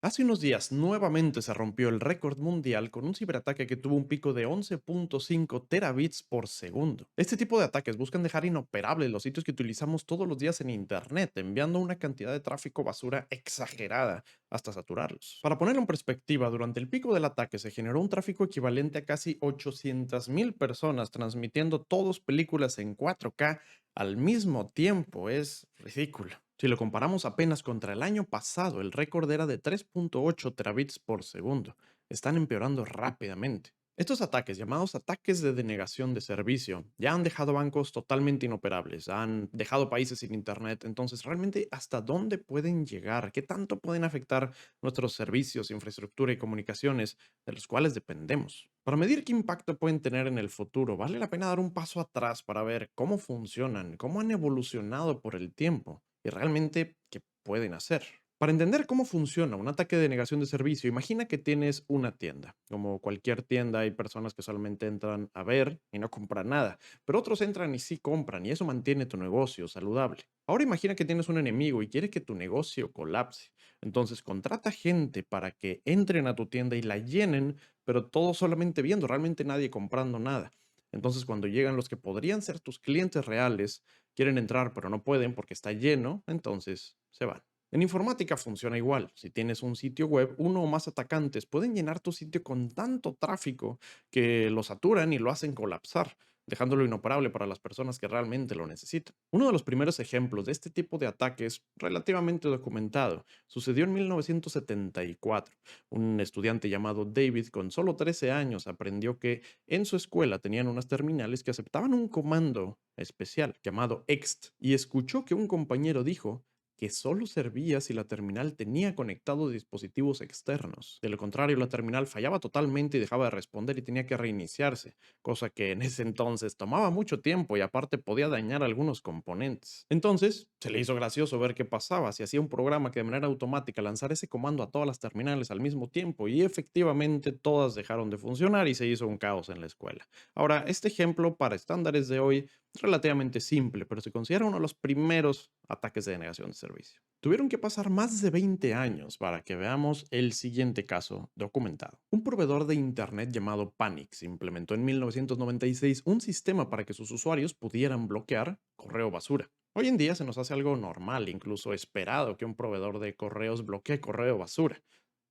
Hace unos días nuevamente se rompió el récord mundial con un ciberataque que tuvo un pico de 11.5 terabits por segundo. Este tipo de ataques buscan dejar inoperables los sitios que utilizamos todos los días en Internet, enviando una cantidad de tráfico basura exagerada hasta saturarlos. Para ponerlo en perspectiva, durante el pico del ataque se generó un tráfico equivalente a casi 800,000 personas transmitiendo todos películas en 4K al mismo tiempo. Es ridículo. Si lo comparamos apenas contra el año pasado, el récord era de 3.8 terabits por segundo. Están empeorando rápidamente. Estos ataques, llamados ataques de denegación de servicio, ya han dejado bancos totalmente inoperables, han dejado países sin internet. Entonces, realmente, ¿hasta dónde pueden llegar? ¿Qué tanto pueden afectar nuestros servicios, infraestructura y comunicaciones de los cuales dependemos? Para medir qué impacto pueden tener en el futuro, vale la pena dar un paso atrás para ver cómo funcionan, cómo han evolucionado por el tiempo y realmente qué pueden hacer. Para entender cómo funciona un ataque de negación de servicio, imagina que tienes una tienda. Como cualquier tienda, hay personas que solamente entran a ver y no compran nada, pero otros entran y sí compran, y eso mantiene tu negocio saludable. Ahora imagina que tienes un enemigo y quiere que tu negocio colapse. Entonces contrata gente para que entren a tu tienda y la llenen, pero todo solamente viendo, realmente nadie comprando nada. Entonces cuando llegan los que podrían ser tus clientes reales, quieren entrar pero no pueden porque está lleno, entonces se van. En informática funciona igual. Si tienes un sitio web, uno o más atacantes pueden llenar tu sitio con tanto tráfico que lo saturan y lo hacen colapsar, dejándolo inoperable para las personas que realmente lo necesitan. Uno de los primeros ejemplos de este tipo de ataques, relativamente documentado, sucedió en 1974. Un estudiante llamado David, con solo 13 años, aprendió que en su escuela tenían unas terminales que aceptaban un comando especial llamado ext y escuchó que un compañero dijo que solo servía si la terminal tenía conectados dispositivos externos. De lo contrario, la terminal fallaba totalmente y dejaba de responder y tenía que reiniciarse, cosa que en ese entonces tomaba mucho tiempo y aparte podía dañar algunos componentes. Entonces, se le hizo gracioso ver qué pasaba si hacía un programa que de manera automática lanzara ese comando a todas las terminales al mismo tiempo, y efectivamente todas dejaron de funcionar y se hizo un caos en la escuela. Ahora, este ejemplo para estándares de hoy es relativamente simple, pero se considera uno de los primeros ataques de denegación de servicio. Tuvieron que pasar más de 20 años para que veamos el siguiente caso documentado. Un proveedor de Internet llamado Panix implementó en 1996 un sistema para que sus usuarios pudieran bloquear correo basura. Hoy en día se nos hace algo normal, incluso esperado, que un proveedor de correos bloquee correo basura.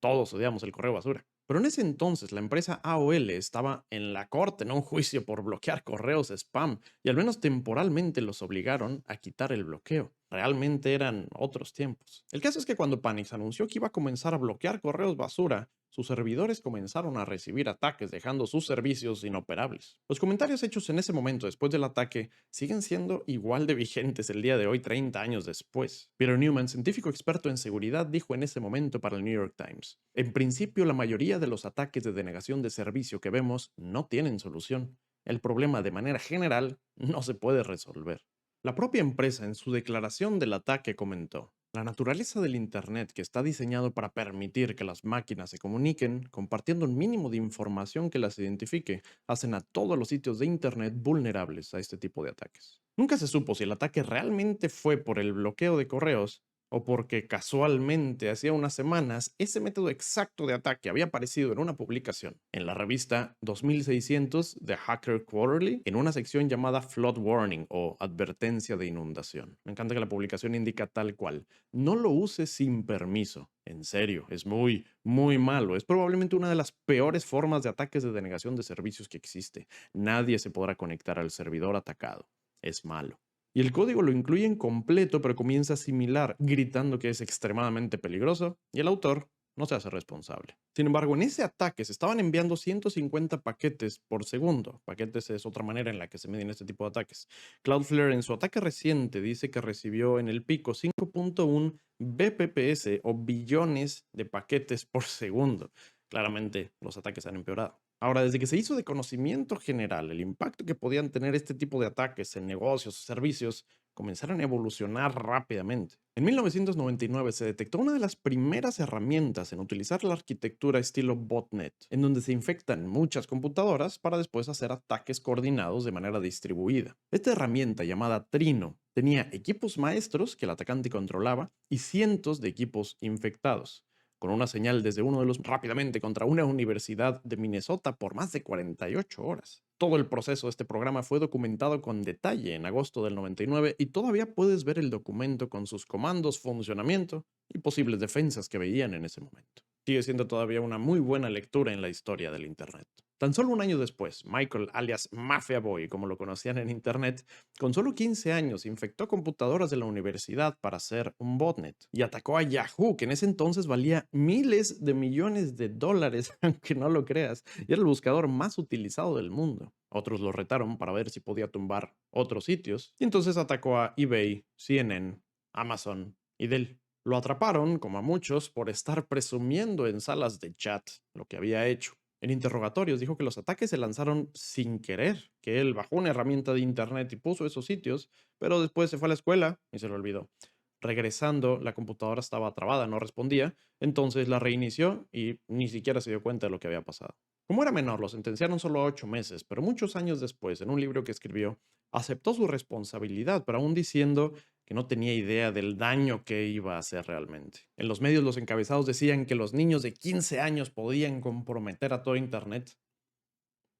Todos odiamos el correo basura. Pero en ese entonces la empresa AOL estaba en la corte, en un juicio por bloquear correos spam, y al menos temporalmente los obligaron a quitar el bloqueo. Realmente eran otros tiempos. El caso es que cuando Panix anunció que iba a comenzar a bloquear correos basura, sus servidores comenzaron a recibir ataques, dejando sus servicios inoperables. Los comentarios hechos en ese momento después del ataque siguen siendo igual de vigentes el día de hoy, 30 años después. Peter Newman, científico experto en seguridad, dijo en ese momento para el New York Times: en principio, la mayoría de los ataques de denegación de servicio que vemos no tienen solución. El problema, de manera general, no se puede resolver. La propia empresa, en su declaración del ataque, comentó: la naturaleza del Internet, que está diseñado para permitir que las máquinas se comuniquen compartiendo un mínimo de información que las identifique, hacen a todos los sitios de Internet vulnerables a este tipo de ataques. Nunca se supo si el ataque realmente fue por el bloqueo de correos o porque casualmente hacía unas semanas ese método exacto de ataque había aparecido en una publicación en la revista 2600 de Hacker Quarterly en una sección llamada Flood Warning o advertencia de inundación. Me encanta que la publicación indica tal cual: no lo uses sin permiso. En serio, es muy, muy malo. Es probablemente una de las peores formas de ataques de denegación de servicios que existe. Nadie se podrá conectar al servidor atacado. Es malo. Y el código lo incluye en completo, pero comienza similar, gritando que es extremadamente peligroso, y el autor no se hace responsable. Sin embargo, en ese ataque se estaban enviando 150 paquetes por segundo. Paquetes es otra manera en la que se miden este tipo de ataques. Cloudflare, en su ataque reciente, dice que recibió en el pico 5.1 BPPS o billones de paquetes por segundo. Claramente, los ataques han empeorado. Ahora, desde que se hizo de conocimiento general el impacto que podían tener este tipo de ataques en negocios o servicios, comenzaron a evolucionar rápidamente. En 1999 se detectó una de las primeras herramientas en utilizar la arquitectura estilo botnet, en donde se infectan muchas computadoras para después hacer ataques coordinados de manera distribuida. Esta herramienta, llamada Trino, tenía equipos maestros que el atacante controlaba y cientos de equipos infectados. con una señal desde uno de los rápidamente contra una universidad de Minnesota por más de 48 horas. Todo el proceso de este programa fue documentado con detalle en agosto del 99 y todavía puedes ver el documento con sus comandos, funcionamiento y posibles defensas que veían en ese momento. Sigue siendo todavía una muy buena lectura en la historia del Internet. Tan solo un año después, Michael, alias Mafia Boy, como lo conocían en Internet, con solo 15 años infectó computadoras de la universidad para hacer un botnet y atacó a Yahoo, que en ese entonces valía miles de millones de dólares, aunque no lo creas, y era el buscador más utilizado del mundo. Otros lo retaron para ver si podía tumbar otros sitios, y entonces atacó a eBay, CNN, Amazon y Dell. Lo atraparon, como a muchos, por estar presumiendo en salas de chat lo que había hecho. En interrogatorios dijo que los ataques se lanzaron sin querer, que él bajó una herramienta de internet y puso esos sitios, pero después se fue a la escuela y se lo olvidó. Regresando, la computadora estaba trabada, no respondía, entonces la reinició y ni siquiera se dio cuenta de lo que había pasado. Como era menor, lo sentenciaron solo a 8 meses, pero muchos años después, en un libro que escribió, aceptó su responsabilidad, pero aún diciendo que no tenía idea del daño que iba a hacer realmente. En los medios los encabezados decían que los niños de 15 años podían comprometer a todo Internet.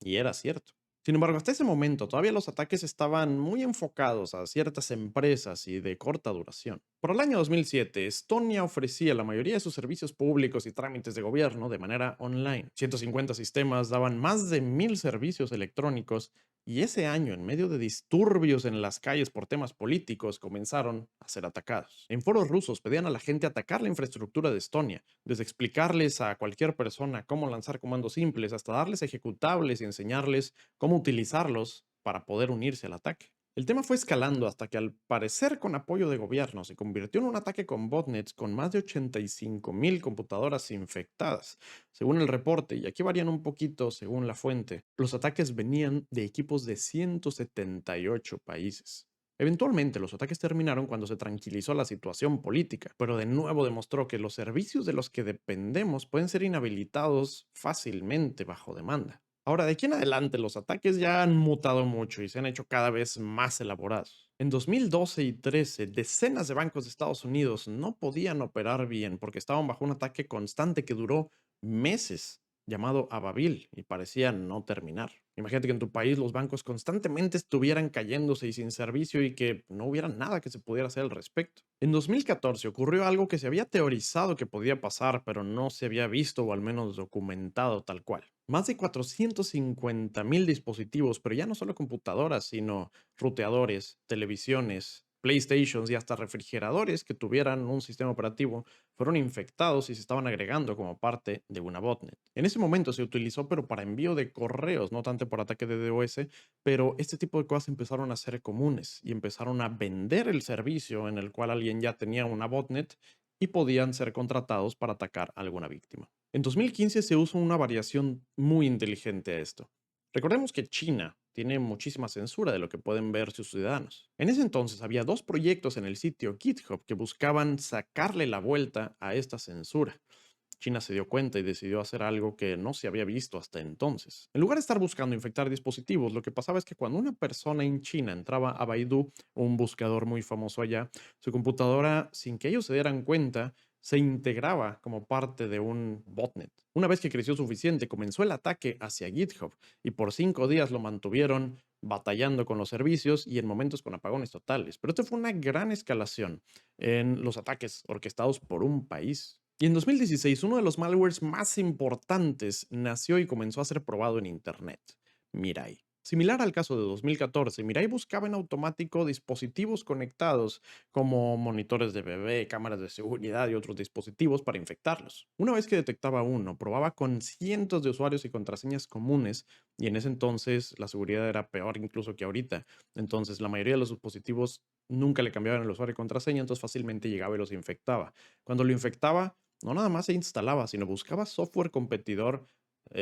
Y era cierto. Sin embargo, hasta ese momento todavía los ataques estaban muy enfocados a ciertas empresas y de corta duración. Por el año 2007, Estonia ofrecía la mayoría de sus servicios públicos y trámites de gobierno de manera online. 150 sistemas daban más de 1000 servicios electrónicos y ese año, en medio de disturbios en las calles por temas políticos, comenzaron a ser atacados. En foros rusos pedían a la gente atacar la infraestructura de Estonia, desde explicarles a cualquier persona cómo lanzar comandos simples hasta darles ejecutables y enseñarles cómo utilizarlos para poder unirse al ataque. El tema fue escalando hasta que al parecer con apoyo de gobierno se convirtió en un ataque con botnets con más de 85,000 computadoras infectadas. Según el reporte, y aquí varían un poquito según la fuente, los ataques venían de equipos de 178 países. Eventualmente los ataques terminaron cuando se tranquilizó la situación política, pero de nuevo demostró que los servicios de los que dependemos pueden ser inhabilitados fácilmente bajo demanda. Ahora, de aquí en adelante, los ataques ya han mutado mucho y se han hecho cada vez más elaborados. En 2012 y 13, decenas de bancos de Estados Unidos no podían operar bien porque estaban bajo un ataque constante que duró meses, llamado Ababil, y parecía no terminar. Imagínate que en tu país los bancos constantemente estuvieran cayéndose y sin servicio y que no hubiera nada que se pudiera hacer al respecto. En 2014 ocurrió algo que se había teorizado que podía pasar, pero no se había visto o al menos documentado tal cual. Más de 450,000 dispositivos, pero ya no solo computadoras, sino ruteadores, televisiones, PlayStations y hasta refrigeradores que tuvieran un sistema operativo fueron infectados y se estaban agregando como parte de una botnet. En ese momento se utilizó pero para envío de correos, no tanto por ataque de DOS, pero este tipo de cosas empezaron a ser comunes y empezaron a vender el servicio en el cual alguien ya tenía una botnet y podían ser contratados para atacar a alguna víctima. En 2015 se usa una variación muy inteligente a esto. Recordemos que China tiene muchísima censura de lo que pueden ver sus ciudadanos. En ese entonces había dos proyectos en el sitio GitHub que buscaban sacarle la vuelta a esta censura. China se dio cuenta y decidió hacer algo que no se había visto hasta entonces. En lugar de estar buscando infectar dispositivos, lo que pasaba es que cuando una persona en China entraba a Baidu, un buscador muy famoso allá, su computadora, sin que ellos se dieran cuenta, se integraba como parte de un botnet. Una vez que creció suficiente, comenzó el ataque hacia GitHub y por 5 días lo mantuvieron batallando con los servicios y en momentos con apagones totales. Pero esto fue una gran escalación en los ataques orquestados por un país. Y en 2016, uno de los malwares más importantes nació y comenzó a ser probado en Internet, Mirai. Similar al caso de 2014, Mirai buscaba en automático dispositivos conectados como monitores de bebé, cámaras de seguridad y otros dispositivos para infectarlos. Una vez que detectaba uno, probaba con cientos de usuarios y contraseñas comunes y en ese entonces la seguridad era peor incluso que ahorita. Entonces la mayoría de los dispositivos nunca le cambiaban el usuario y contraseña, entonces fácilmente llegaba y los infectaba. Cuando lo infectaba, no nada más se instalaba, sino buscaba software competidor,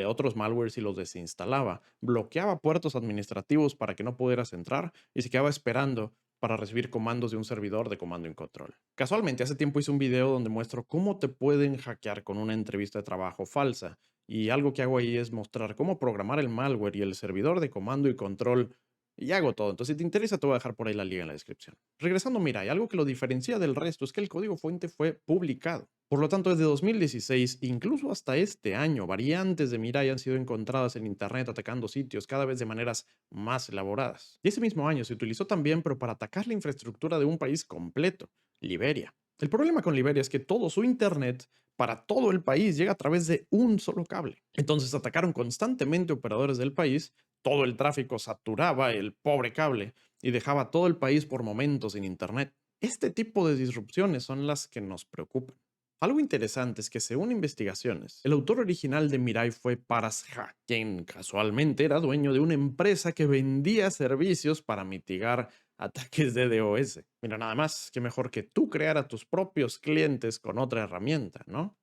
otros malwares y los desinstalaba, bloqueaba puertos administrativos para que no pudieras entrar y se quedaba esperando para recibir comandos de un servidor de comando y control. Casualmente, hace tiempo hice un video donde muestro cómo te pueden hackear con una entrevista de trabajo falsa. Y algo que hago ahí es mostrar cómo programar el malware y el servidor de comando y control Y hago todo. Entonces, si te interesa, te voy a dejar por ahí la liga en la descripción. Regresando, mira, hay algo que lo diferencia del resto es que el código fuente fue publicado. Por lo tanto, desde 2016, incluso hasta este año, variantes de Mirai han sido encontradas en Internet atacando sitios cada vez de maneras más elaboradas. Y ese mismo año se utilizó también, pero para atacar la infraestructura de un país completo, Liberia. El problema con Liberia es que todo su Internet para todo el país llega a través de un solo cable. Entonces atacaron constantemente operadores del país, todo el tráfico saturaba el pobre cable y dejaba todo el país por momentos sin Internet. Este tipo de disrupciones son las que nos preocupan. Algo interesante es que según investigaciones, el autor original de Mirai fue Paras Ha, quien casualmente era dueño de una empresa que vendía servicios para mitigar ataques de DOS. Mira, nada más que mejor que tú crear a tus propios clientes con otra herramienta, ¿no?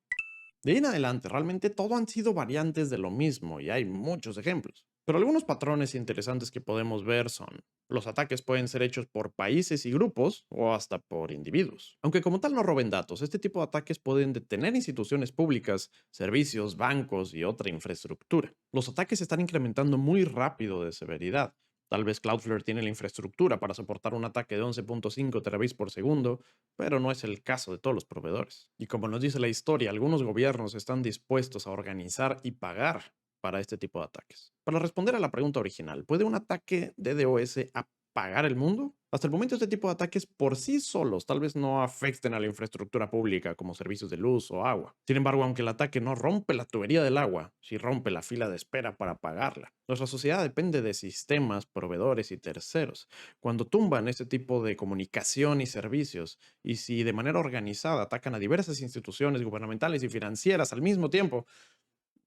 De ahí en adelante, realmente todo han sido variantes de lo mismo y hay muchos ejemplos. Pero algunos patrones interesantes que podemos ver son, los ataques pueden ser hechos por países y grupos o hasta por individuos. Aunque como tal no roben datos, este tipo de ataques pueden detener instituciones públicas, servicios, bancos y otra infraestructura. Los ataques se están incrementando muy rápido de severidad. Tal vez Cloudflare tiene la infraestructura para soportar un ataque de 11.5 terabits por segundo, pero no es el caso de todos los proveedores. Y como nos dice la historia, algunos gobiernos están dispuestos a organizar y pagar para este tipo de ataques. Para responder a la pregunta original, ¿puede un ataque de DOS apagar el mundo? Hasta el momento este tipo de ataques por sí solos tal vez no afecten a la infraestructura pública como servicios de luz o agua. Sin embargo, aunque el ataque no rompe la tubería del agua, sí rompe la fila de espera para apagarla. Nuestra sociedad depende de sistemas, proveedores y terceros. Cuando tumban este tipo de comunicación y servicios, y si de manera organizada atacan a diversas instituciones gubernamentales y financieras al mismo tiempo,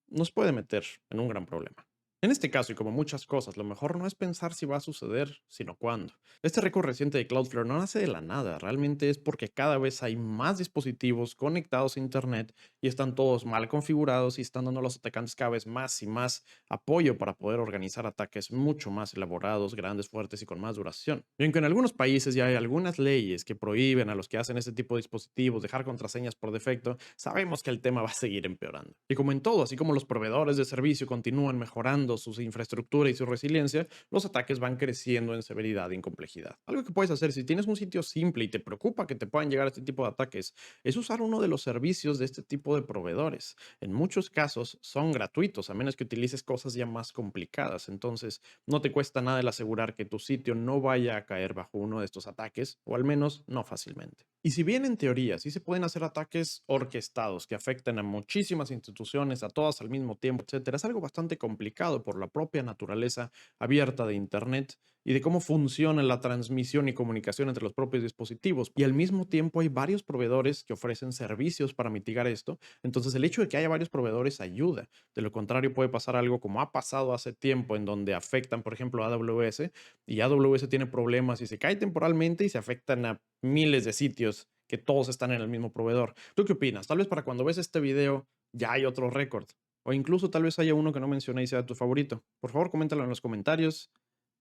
nos puede meter en un gran problema. En este caso, y como muchas cosas, lo mejor no es pensar si va a suceder, sino cuándo. Este récord reciente de Cloudflare no nace de la nada, realmente es porque cada vez hay más dispositivos conectados a Internet y están todos mal configurados y están dando a los atacantes cada vez más y más apoyo para poder organizar ataques mucho más elaborados, grandes, fuertes y con más duración. Y aunque en algunos países ya hay algunas leyes que prohíben a los que hacen este tipo de dispositivos dejar contraseñas por defecto, sabemos que el tema va a seguir empeorando. Y como en todo, así como los proveedores de servicio continúan mejorando su infraestructura y su resiliencia, los ataques van creciendo en severidad y en complejidad. Algo que puedes hacer si tienes un sitio simple y te preocupa que te puedan llegar este tipo de ataques es usar uno de los servicios de este tipo de proveedores. En muchos casos son gratuitos, a menos que utilices cosas ya más complicadas. Entonces, no te cuesta nada el asegurar que tu sitio no vaya a caer bajo uno de estos ataques, o al menos no fácilmente. Y si bien en teoría sí se pueden hacer ataques orquestados que afecten a muchísimas instituciones, a todas al mismo tiempo, etcétera, es algo bastante complicado por la propia naturaleza abierta de Internet y de cómo funciona la transmisión y comunicación entre los propios dispositivos. Y al mismo tiempo hay varios proveedores que ofrecen servicios para mitigar esto. Entonces el hecho de que haya varios proveedores ayuda. De lo contrario puede pasar algo como ha pasado hace tiempo en donde afectan, por ejemplo, a AWS y AWS tiene problemas y se cae temporalmente y se afectan a miles de sitios que todos están en el mismo proveedor. ¿Tú qué opinas? Tal vez para cuando ves este video ya hay otro récord. O incluso tal vez haya uno que no mencioné y sea tu favorito. Por favor, coméntalo en los comentarios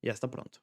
y hasta pronto.